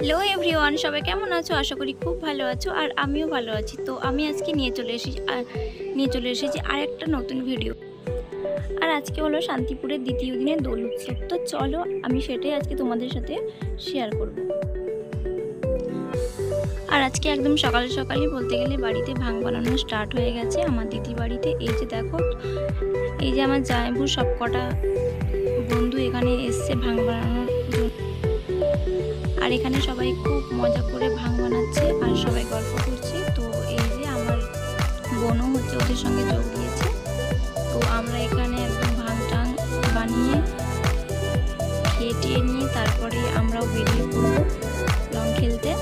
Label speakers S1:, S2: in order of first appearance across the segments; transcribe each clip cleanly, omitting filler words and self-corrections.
S1: Hello everyone, সবাই কেমন আছো? আশা করি খুব ভালো আছো আর আমিও ভালো আছি। তো আমি আজকে নিয়ে চলে এসেছি আর একটা নতুন ভিডিও। আর আজকে হলো শান্তিপুরের দ্বিতীয় দিনের দোল উৎসব। তো চলো আমি সেটাই আজকে তোমাদের সাথে শেয়ার করব। আর আজকে একদম সকাল সকালই বলতে গেলে বাড়িতে ভাং বানানো স্টার্ট হয়ে গেছে আমার দিদি বাড়িতে। এই যে দেখো, এই যে আমার জামাইবু সব কটা বন্ধু এখানে এসছে ভাং বানানোর জন্য। আর এখানে সবাই খুব মজা করে ভাং বানাচ্ছে আর সবাই গল্প করছে। তো এই যে আমার বোনও হচ্ছে ওদের সঙ্গে যোগ দিয়েছে। তো আমরা এখানে একদম ভাং টাং বানিয়ে খেয়ে টেয়ে নিয়ে তারপরে আমরাও বেরিয়ে পড়বো রং খেলতে।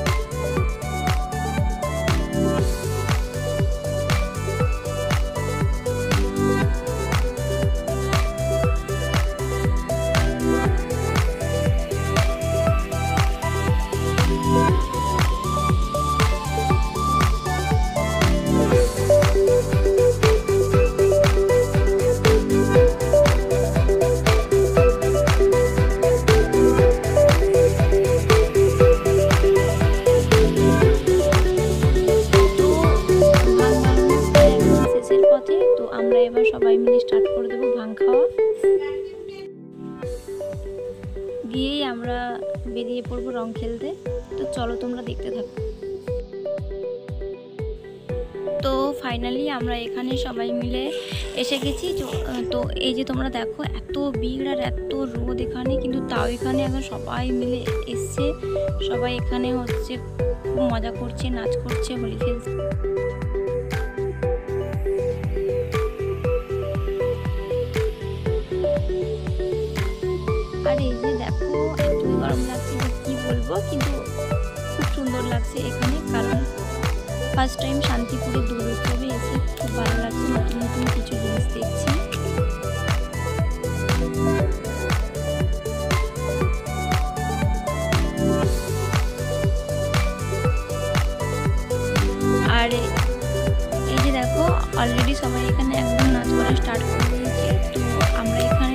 S1: আমরা এবার সবাই মিলে স্টার্ট করে দেবো ভাং খাওয়া। দিয়েই আমরা বেরিয়ে পড়বো রং খেলতে। তো চলো তোমরা দেখতে থাকো। তো ফাইনালি আমরা এখানে সবাই মিলে এসে গেছি। তো এই যে তোমরা দেখো, এত ভিড় আর এত রোদ এখানে, কিন্তু তাও এখানে এখন সবাই মিলে এসছে। সবাই এখানে হচ্ছে খুব মজা করছে, নাচ করছে, হোলি খেলছে। আর এই যে দেখো, এত গরম লাগছে যে কি বলবো, কিন্তু খুব সুন্দর লাগছে এখানে। কারণ ফার্স্ট টাইম শান্তিপুরের দোল উৎসবে এসে খুব ভালো লাগছে, নতুন নতুন কিছু জিনিস দেখছি। আর এই যে দেখো, অলরেডি সবাই এখানে একদম নাচ করা স্টার্ট করে দিয়েছে। তো আমরা এখানে